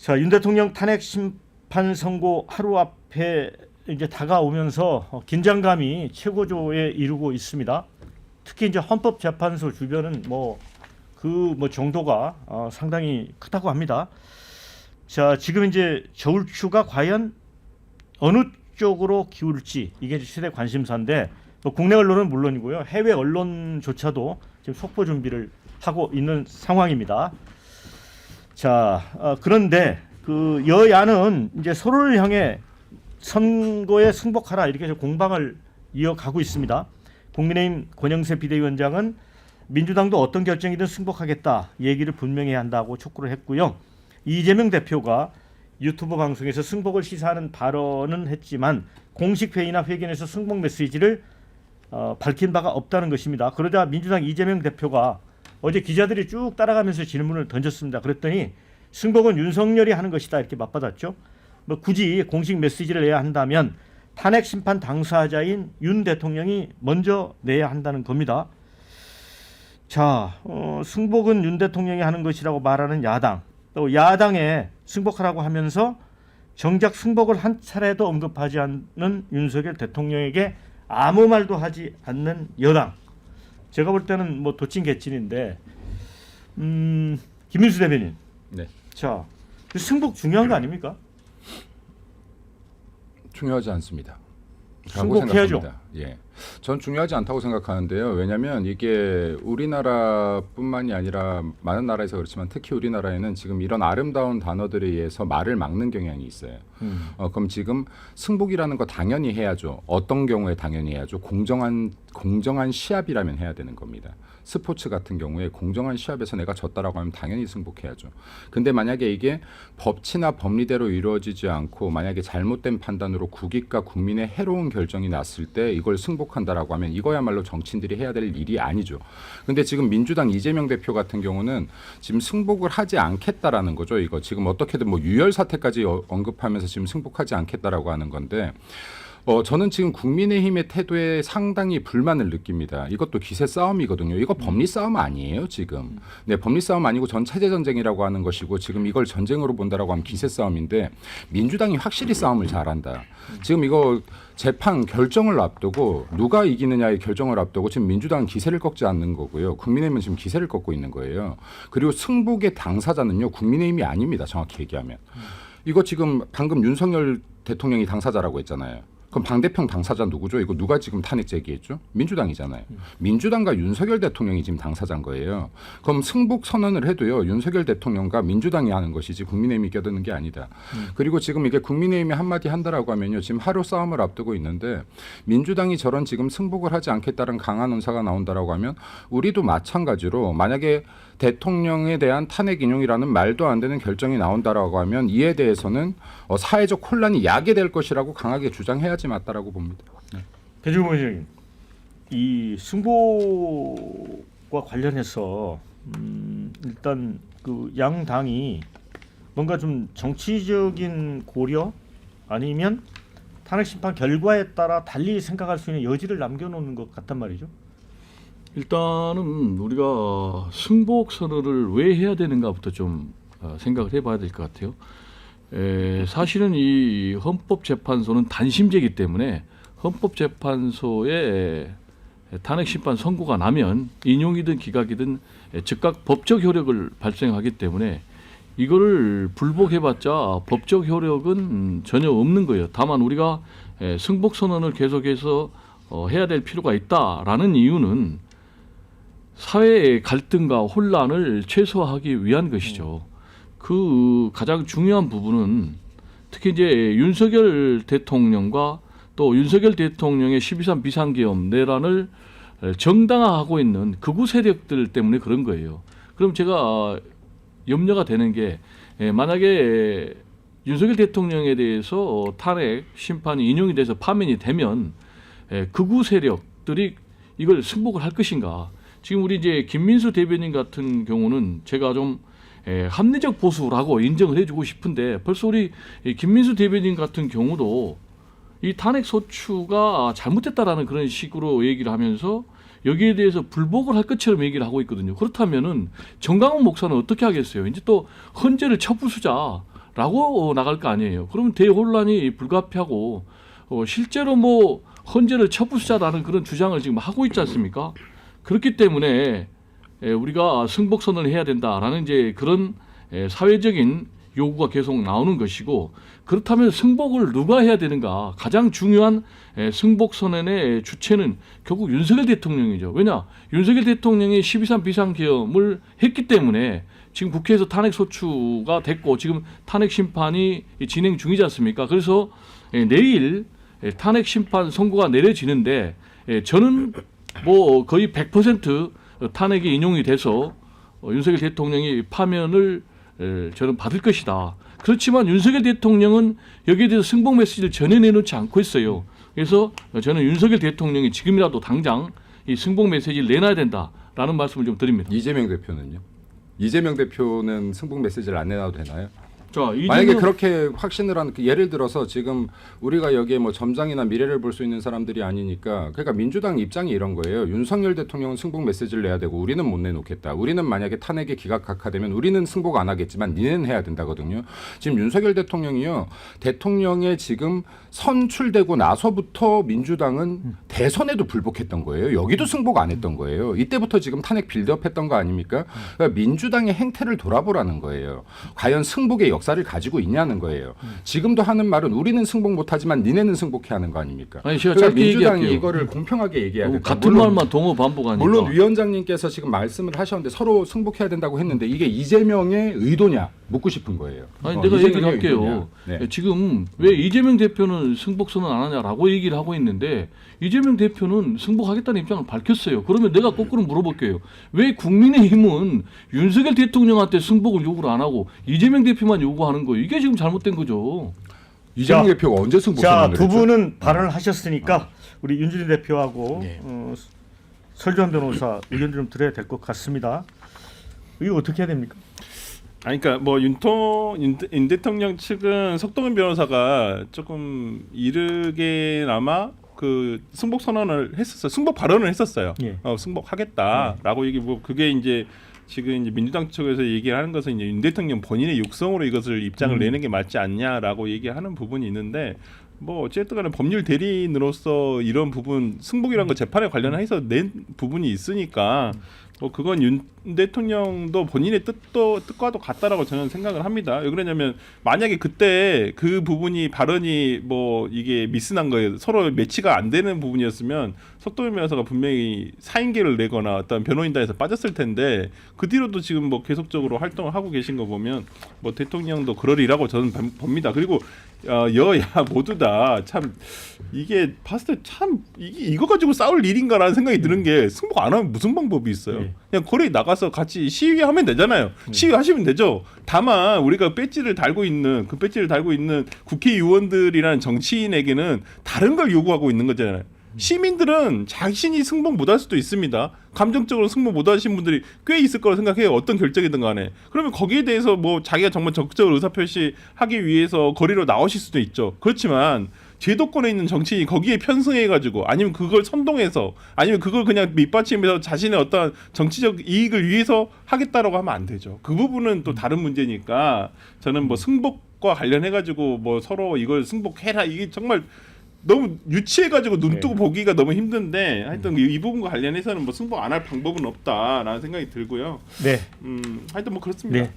자, 윤 대통령 탄핵 심판 선고 하루 앞에 이제 다가오면서 긴장감이 최고조에 이르고 있습니다. 특히 이제 헌법재판소 주변은 그 정도가 상당히 크다고 합니다. 자, 지금 이제 저울추가 과연 어느 쪽으로 기울지 이게 최대 관심사인데 국내 언론은 물론이고요, 해외 언론조차도 지금 속보 준비를 하고 있는 상황입니다. 자, 그런데 그 여야는 이제 서로를 향해 선거에 승복하라 이렇게 공방을 이어가고 있습니다. 국민의힘 권영세 비대위원장은 민주당도 어떤 결정이든 승복하겠다 얘기를 분명히 한다고 촉구를 했고요. 이재명 대표가 유튜브 방송에서 승복을 시사하는 발언은 했지만 공식 회의나 회견에서 승복 메시지를 밝힌 바가 없다는 것입니다. 그러자 민주당 이재명 대표가 어제 기자들이 쭉 따라가면서 질문을 던졌습니다. 그랬더니 승복은 윤석열이 하는 것이다 이렇게 맞받았죠. 굳이 공식 메시지를 내야 한다면 탄핵 심판 당사자인 윤 대통령이 먼저 내야 한다는 겁니다. 자, 승복은 윤 대통령이 하는 것이라고 말하는 야당, 또 야당에 승복하라고 하면서 정작 승복을 한 차례도 언급하지 않는 윤석열 대통령에게 아무 말도 하지 않는 여당. 제가 볼 때는 도찐개찐인데, 김민수 대변인. 네. 자, 승복 중요한 거 아닙니까? 중요하지 않습니다. 승복해야죠. 예, 전 중요하지 않다고 생각하는데요. 왜냐하면 이게 우리나라뿐만이 아니라 많은 나라에서 그렇지만 특히 우리나라에는 지금 이런 아름다운 단어들에 의해서 말을 막는 경향이 있어요. 그럼 지금 승복이라는 거 당연히 해야죠. 어떤 경우에 당연히 해야죠. 공정한 시합이라면 해야 되는 겁니다. 스포츠 같은 경우에 공정한 시합에서 내가 졌다라고 하면 당연히 승복해야죠. 근데 만약에 이게 법치나 법리대로 이루어지지 않고 만약에 잘못된 판단으로 국익과 국민의 해로운 결정이 났을 때 이걸 승복한다라고 하면 이거야말로 정치인들이 해야 될 일이 아니죠. 근데 지금 민주당 이재명 대표 같은 경우는 지금 승복을 하지 않겠다라는 거죠. 이거 지금 어떻게든 유혈 사태까지 언급하면서 지금 승복하지 않겠다라고 하는 건데 저는 지금 국민의힘의 태도에 상당히 불만을 느낍니다. 이것도 기세 싸움이거든요. 이거 법리 싸움 아니에요, 지금. 네, 법리 싸움 아니고 전 체제 전쟁이라고 하는 것이고 지금 이걸 전쟁으로 본다라고 하면 기세 싸움인데 민주당이 확실히 싸움을 잘한다. 지금 이거 재판 결정을 앞두고 누가 이기느냐의 결정을 앞두고 지금 민주당은 기세를 꺾지 않는 거고요. 국민의힘은 지금 기세를 꺾고 있는 거예요. 그리고 승복의 당사자는요, 국민의힘이 아닙니다. 정확히 얘기하면. 이거 지금 방금 윤석열 대통령이 당사자라고 했잖아요. 그럼 방대평 당사자 누구죠? 이거 누가 지금 탄핵 제기했죠? 민주당이잖아요. 민주당과 윤석열 대통령이 지금 당사자인 거예요. 그럼 승복 선언을 해도요, 윤석열 대통령과 민주당이 하는 것이지 국민의힘이 껴드는 게 아니다. 그리고 지금 이게 국민의힘이 한마디 한다라고 하면요, 지금 하루 싸움을 앞두고 있는데 민주당이 저런 지금 승복을 하지 않겠다는 강한 언사가 나온다라고 하면 우리도 마찬가지로 만약에 대통령에 대한 탄핵 인용이라는 말도 안 되는 결정이 나온다라고 하면 이에 대해서는 사회적 혼란이 야기될 것이라고 강하게 주장해야지 맞다라고 봅니다. 네. 배종원 의원님, 이 승복과 관련해서 일단 그 양당이 뭔가 좀 정치적인 고려 아니면 탄핵 심판 결과에 따라 달리 생각할 수 있는 여지를 남겨놓는 것 같단 말이죠. 일단은 우리가 승복 선언을 왜 해야 되는가부터 좀 생각을 해봐야 될 것 같아요. 사실은 이 헌법재판소는 단심제이기 때문에 헌법재판소에 탄핵 심판 선고가 나면 인용이든 기각이든 즉각 법적 효력을 발생하기 때문에 이거를 불복해봤자 법적 효력은 전혀 없는 거예요. 다만 우리가 승복 선언을 계속해서 해야 될 필요가 있다라는 이유는 사회의 갈등과 혼란을 최소화하기 위한 것이죠. 그 가장 중요한 부분은 특히 이제 윤석열 대통령과 또 윤석열 대통령의 12.3 비상계엄 내란을 정당화하고 있는 극우 세력들 때문에 그런 거예요. 그럼 제가 염려가 되는 게 만약에 윤석열 대통령에 대해서 탄핵 심판이 인용이 돼서 파면이 되면 극우 세력들이 이걸 승복을 할 것인가? 지금 우리 이제 김민수 대변인 같은 경우는 제가 좀 합리적 보수라고 인정을 해주고 싶은데 벌써 우리 김민수 대변인 같은 경우도 이 탄핵 소추가 잘못됐다라는 그런 식으로 얘기를 하면서 여기에 대해서 불복을 할 것처럼 얘기를 하고 있거든요. 그렇다면은 정강훈 목사는 어떻게 하겠어요? 이제 또 헌재를 첩부수자라는 라고 나갈 거 아니에요. 그러면 대혼란이 불가피하고 실제로 뭐 헌재를 처부수자라는 그런 주장을 지금 하고 있지 않습니까? 그렇기 때문에 우리가 승복선언을 해야 된다라는 이제 그런 사회적인 요구가 계속 나오는 것이고, 그렇다면 승복을 누가 해야 되는가? 가장 중요한 승복선언의 주체는 결국 윤석열 대통령이죠. 왜냐? 윤석열 대통령이 12.3 비상계엄을 했기 때문에 지금 국회에서 탄핵 소추가 됐고 지금 탄핵 심판이 진행 중이지 않습니까? 그래서 내일 탄핵 심판 선고가 내려지는데 저는 뭐 거의 100% 탄핵이 인용이 돼서 윤석열 대통령이 파면을 저는 받을 것이다. 그렇지만 윤석열 대통령은 여기에 대해서 승복 메시지를 전혀 내놓지 않고 있어요. 그래서 저는 윤석열 대통령이 지금이라도 당장 이 승복 메시지를 내놔야 된다라는 말씀을 좀 드립니다. 이재명 대표는요? 이재명 대표는 승복 메시지를 안 내놔도 되나요? 자, 만약에 그렇게 확신을 하는, 예를 들어서 지금 우리가 여기에 뭐 점장이나 미래를 볼 수 있는 사람들이 아니니까, 그러니까 민주당 입장이 이런 거예요. 윤석열 대통령은 승복 메시지를 내야 되고 우리는 못 내놓겠다. 우리는 만약에 탄핵이 기각하되면 우리는 승복 안 하겠지만 니는 해야 된다거든요. 지금 윤석열 대통령이요, 대통령의 지금 선출되고 나서부터 민주당은 대선에도 불복했던 거예요. 여기도 승복 안 했던 거예요. 이때부터 지금 탄핵 빌드업했던 거 아닙니까? 그러니까 민주당의 행태를 돌아보라는 거예요. 과연 승복의 역사를 가지고 있냐는 거예요. 지금도 하는 말은 우리는 승복 못하지만 니네는 승복해야 하는 거 아닙니까? 아니, 제가 그러니까 짧게 민주당이 얘기할게요. 이거를 공평하게 얘기해야 된다. 같은 말만 동호 반복하니까. 물론 위원장님께서 지금 말씀을 하셨는데 서로 승복해야 된다고 했는데 이게 이재명의 의도냐 묻고 싶은 거예요. 아니 내가 얘기를 할게요. 네. 지금 왜 이재명 대표는 승복선언 안 하냐라고 얘기를 하고 있는데 이재명 대표는 승복하겠다는 입장을 밝혔어요. 그러면 내가 거꾸로 물어볼게요. 왜 국민의힘은 윤석열 대통령한테 승복을 요구를 안 하고 이재명 대표만 요구하는 거예요? 이게 지금 잘못된 거죠. 이재명 자, 대표가 언제 승복 자, 선언을 두 했죠? 분은 발언을 하셨으니까 우리 윤준희 대표하고 네. 설주환 변호사 의견 좀 드려야 될 것 같습니다. 이거 어떻게 해야 됩니까? 아니 그러니까 뭐 윤 대통령 측은 석동현 변호사가 조금 이르게나마 그 승복 선언을 했었어요. 승복 발언을 했었어요. 예. 승복하겠다라고 얘기 뭐 그게 이제 지금 이제 민주당 측에서 얘기를 하는 것은 이제 윤 대통령 본인의 육성으로 이것을 입장을 내는 게 맞지 않냐라고 얘기하는 부분이 있는데 뭐 어쨌든 간에 법률 대리인으로서 이런 부분 승복이라는 거 재판에 관련해서 낸 부분이 있으니까 뭐 그건 윤 대통령도 본인의 뜻과도 같다라고 저는 생각을 합니다. 왜 그러냐면 만약에 그때 그 부분이 발언이 뭐 이게 미스난 거예요. 서로 매치가 안 되는 부분이었으면 석동현 변호사가 분명히 사임계를 내거나 어떤 변호인단에서 빠졌을 텐데 그 뒤로도 지금 뭐 계속적으로 활동을 하고 계신 거 보면 뭐 대통령도 그러리라고 저는 봅니다. 그리고 여야 모두 다 참 이게 봤을 때 참 이거 가지고 싸울 일인가라는 생각이 드는 게 승복 안 하면 무슨 방법이 있어요? 네. 그냥 거리에 나가서 같이 시위하면 되잖아요. 시위하시면 되죠. 다만 우리가 배지를 달고 있는 그 배지를 달고 있는 국회의원들이라는 정치인에게는 다른 걸 요구하고 있는 거잖아요. 시민들은 자신이 승복 못할 수도 있습니다. 감정적으로 승복 못하신 분들이 꽤 있을 거라 생각해요. 어떤 결정이든 간에. 그러면 거기에 대해서 뭐 자기가 정말 적극적으로 의사표시하기 위해서 거리로 나오실 수도 있죠. 그렇지만 제도권에 있는 정치인이 거기에 편승해가지고 아니면 그걸 선동해서 아니면 그걸 그냥 밑받침해서 자신의 어떤 정치적 이익을 위해서 하겠다라고 하면 안 되죠. 그 부분은 또 다른 문제니까 저는 뭐 승복과 관련해가지고 뭐 서로 이걸 승복해라 이게 정말 너무 유치해가지고 눈 뜨고 보기가 너무 힘든데 하여튼 이 부분과 관련해서는 뭐 승복 안 할 방법은 없다라는 생각이 들고요. 네. 하여튼 뭐 그렇습니다. 네.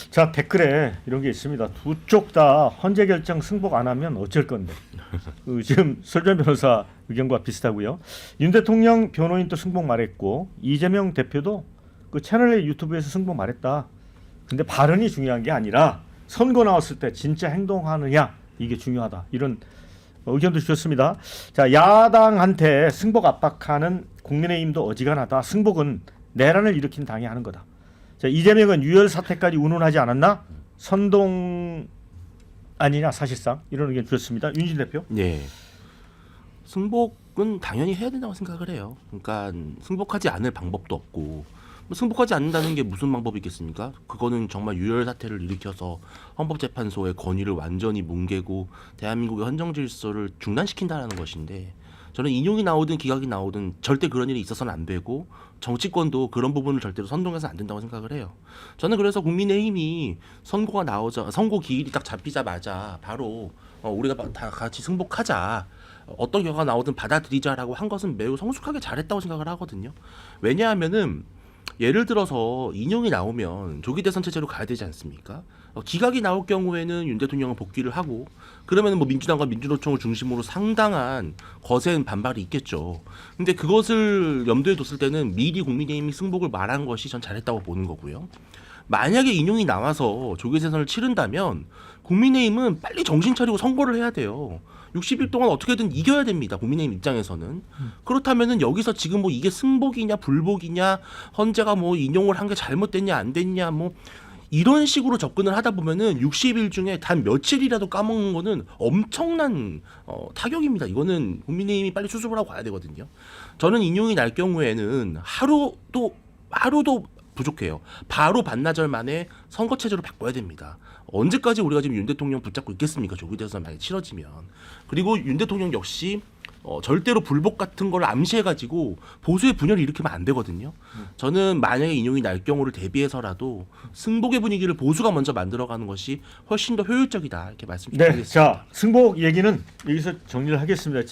자, 댓글에 이런 게 있습니다. 두 쪽 다 헌재 결정 승복 안 하면 어쩔 건데. 지금 설전 변호사 의견과 비슷하고요. 윤 대통령 변호인도 승복 말했고 이재명 대표도 그 채널의 유튜브에서 승복 말했다. 근데 발언이 중요한 게 아니라 선거 나왔을 때 진짜 행동하느냐 이게 중요하다. 이런 의견도 주셨습니다. 자, 야당한테 승복 압박하는 국민의힘도 어지간하다. 승복은 내란을 일으킨 당이 하는 거다. 자, 이재명은 유혈 사태까지 운운하지 않았나? 선동 아니냐 사실상 이런 의견 주셨습니다. 윤진 대표. 네. 승복은 당연히 해야 된다고 생각을 해요. 그러니까 승복하지 않을 방법도 없고 뭐 승복하지 않는다는 게 무슨 방법이 있겠습니까? 그거는 정말 유혈 사태를 일으켜서 헌법재판소의 권위를 완전히 뭉개고 대한민국의 헌정 질서를 중단시킨다라는 것인데 저는 인용이 나오든 기각이 나오든 절대 그런 일이 있어서는 안 되고 정치권도 그런 부분을 절대로 선동해서는 안 된다고 생각을 해요. 저는 그래서 국민의힘이 선고가 나오자 선고 기일이 딱 잡히자마자 바로 우리가 다 같이 승복하자. 어떤 결과가 나오든 받아들이자라고 한 것은 매우 성숙하게 잘했다고 생각을 하거든요. 왜냐하면은 예를 들어서 인용이 나오면 조기 대선 체제로 가야 되지 않습니까? 기각이 나올 경우에는 윤 대통령은 복귀를 하고 그러면 뭐 민주당과 민주노총을 중심으로 상당한 거센 반발이 있겠죠. 근데 그것을 염두에 뒀을 때는 미리 국민의힘이 승복을 말한 것이 전 잘했다고 보는 거고요. 만약에 인용이 나와서 조기 대선을 치른다면 국민의힘은 빨리 정신 차리고 선거를 해야 돼요. 60일 동안 어떻게든 이겨야 됩니다. 국민의힘 입장에서는. 그렇다면은 여기서 지금 뭐 이게 승복이냐 불복이냐 헌재가 뭐 인용을 한 게 잘못됐냐 안 됐냐 뭐 이런 식으로 접근을 하다 보면은 60일 중에 단 며칠이라도 까먹는 거는 엄청난 타격입니다. 이거는 국민의힘이 빨리 수습을 하고 가야 되거든요. 저는 인용이 날 경우에는 하루도 부족해요. 바로 반나절 만에 선거 체제로 바꿔야 됩니다. 언제까지 우리가 지금 윤 대통령 붙잡고 있겠습니까? 조기 대선 만약 치러지면. 그리고 윤 대통령 역시 절대로 불복 같은 걸 암시해가지고 보수의 분열을 일으키면 안 되거든요. 저는 만약에 인용이 날 경우를 대비해서라도 승복의 분위기를 보수가 먼저 만들어가는 것이 훨씬 더 효율적이다 이렇게 말씀드리겠습니다. 네, 자 승복 얘기는 여기서 정리를 하겠습니다.